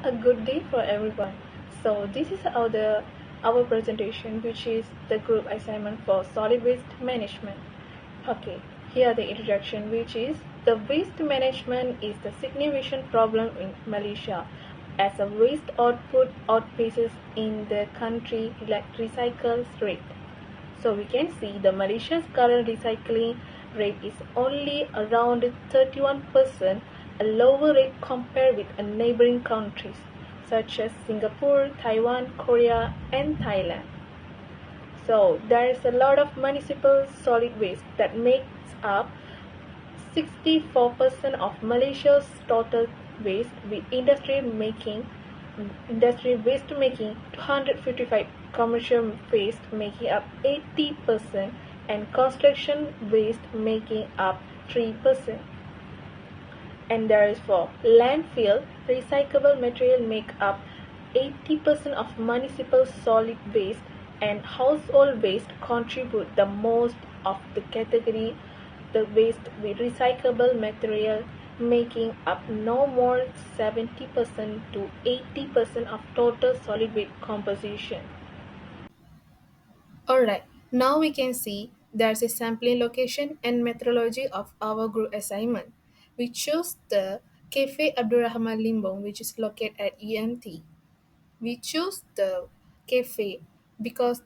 A good day for everyone. So this is our presentation, which is the group assignment for solid waste management. Okay, here the introduction, which is the waste management is the significant problem in Malaysia, as a waste output outpaces in the country recycles rate. So we can see the Malaysia's current recycling rate is only around 31%, a lower rate compared with neighboring countries such as Singapore, Taiwan, Korea, and Thailand. So there is a lot of municipal solid waste that makes up 64% of Malaysia's total waste, with industry waste making 255, commercial waste making up 80%, and construction waste making up 3%. And there is for landfill, recyclable material make up 80% of municipal solid waste, and household waste contribute the most of the category, the waste with recyclable material making up no more 70% to 80% of total solid waste composition. Alright, now we can see there's a sampling location and methodology of our group assignment. We chose the Cafe Abdurrahman Limbong, which is located at EMT. We choose the cafe because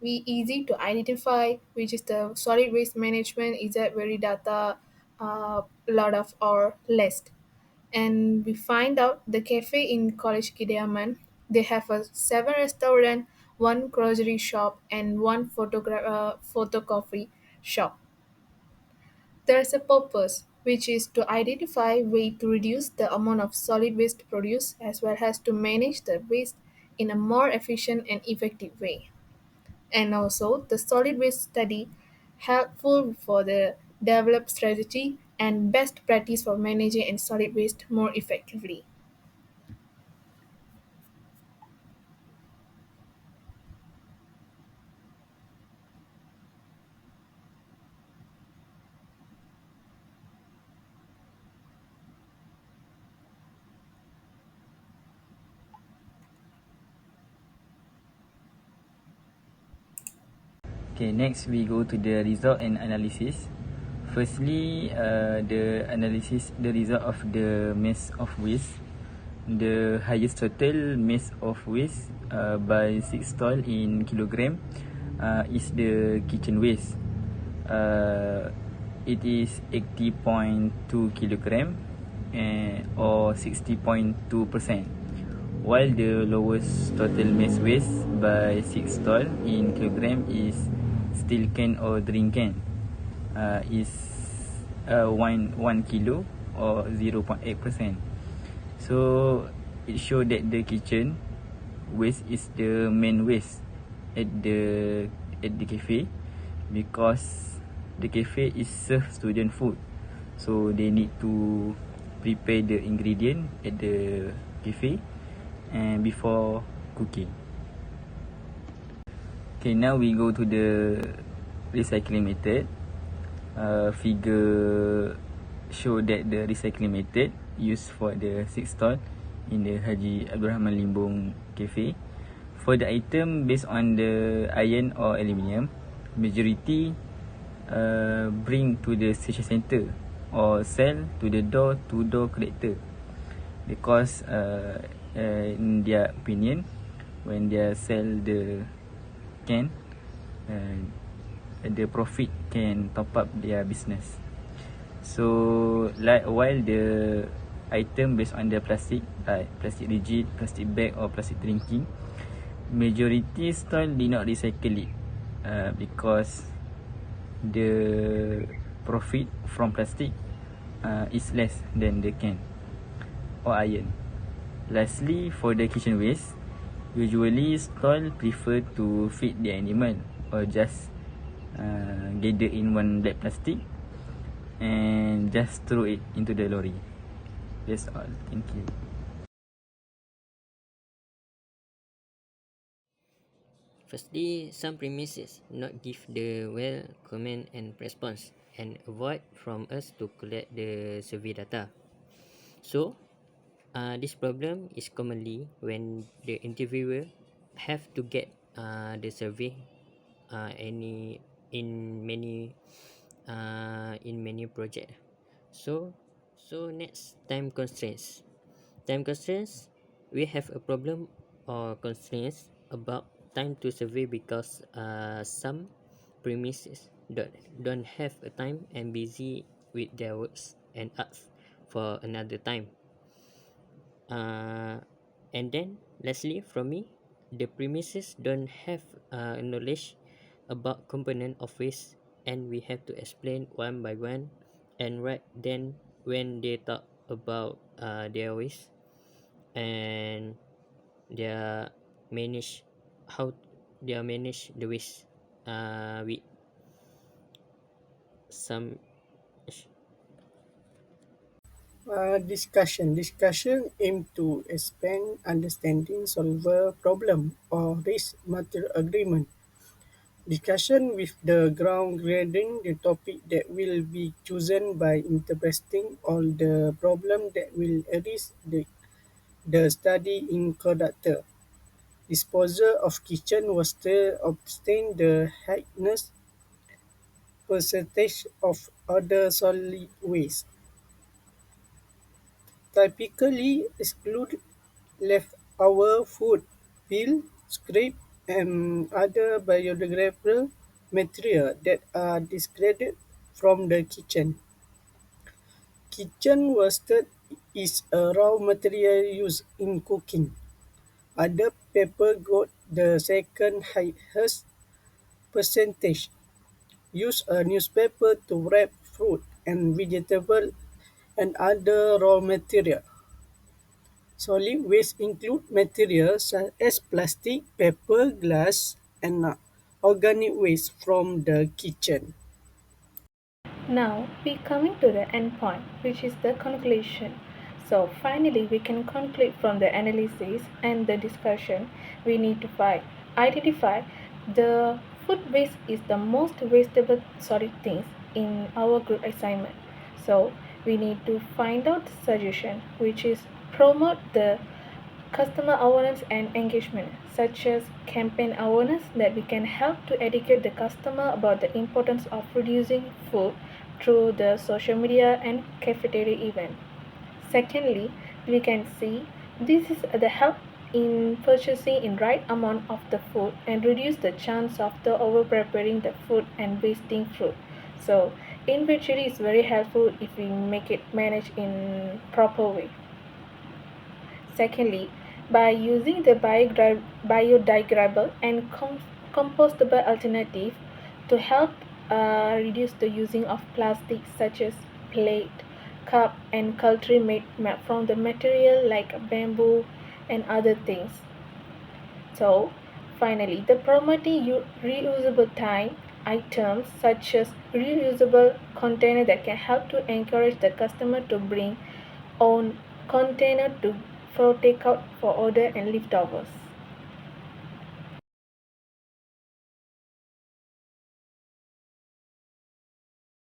we easy to identify, which is the solid waste management is that very data lot of our list. And we find out the cafe in College Kidiaman, they have a 7 restaurant, one grocery shop, and one photocopy shop. There's a purpose, which is to identify way to reduce the amount of solid waste produced as well as to manage the waste in a more efficient and effective way. And also the solid waste study helpful for the develop strategy and best practice for managing and solid waste more effectively. Okay, next we go to the result and analysis. Firstly, the result of the mass of waste. The highest total mass of waste by 6 stall in kilogram is the kitchen waste. It is 80.2 kilogram or 60.2%, while the lowest total mass waste by 6 stall in kilogram is steel can or drink can, is 1 kilo or 0.8%. So it shows that the kitchen waste is the main waste at the cafe, because the cafe is serve student food, so they need to prepare the ingredient at the cafe and before cooking. Okay, now we go to the recycling method. Figure show that the recycling method used for the 6 stall in the Haji Abdul Rahman Limbong cafe. For the item based on the iron or aluminium, majority bring to the station center or sell to the door-to-door collector, because in their opinion, when they sell the can, the profit can top up their business. So like while the item based on the plastic, like plastic rigid, plastic bag or plastic drinking, majority stall did not recycle it because the profit from plastic is less than the can or iron. Lastly, for the kitchen waste, usually stall prefer to feed the animal or just gather in one black plastic and just throw it into the lorry. That's all. Thank you. Firstly, some premises not give the well comment and response and avoid from us to collect the survey data. So, This problem is commonly when the interviewer have to get the survey any in many project. So next, time constraints. Time constraints, we have a problem or constraints about time to survey because some premises don't have a time and busy with their works and ask for another time. uh, and then lastly from me, the premises don't have knowledge about component of waste, and we have to explain one by one. And right then when they talk about their waste and their manage how they manage the waste with some. Discussion aim to expand understanding, solve a problem, or reach material agreement. Discussion with the ground grading the topic that will be chosen by interpreting all the problem that will arise the study in conductor. Disposal of kitchen waste obtain the highest percentage of other solid waste. Typically exclude leftover food, peel, scrap, and other biodegradable material that are discarded from the kitchen. Kitchen waste is a raw material used in cooking. Other paper got the second highest percentage. Use a newspaper to wrap fruit and vegetable and other raw material. Solid waste include materials such as plastic, paper, glass, and organic waste from the kitchen. Now we coming to the end point, which is the conclusion. So finally we can conclude from the analysis and the discussion we need to identify the food waste is the most wastable solid things in our group assignment. So we need to find out the suggestion which is promote the customer awareness and engagement, such as campaign awareness that we can help to educate the customer about the importance of reducing food through the social media and cafeteria event. Secondly, we can see this is the help in purchasing in right amount of the food and reduce the chance of the over preparing the food and wasting food. So inventory is very helpful if we make it managed in proper way. Secondly, by using the biodegradable and compostable alternative to help reduce the using of plastic such as plate, cup, and cutlery made from the material like bamboo and other things. So, finally, the promoting reusable time items such as reusable container that can help to encourage the customer to bring own container to for takeout for order and leftovers.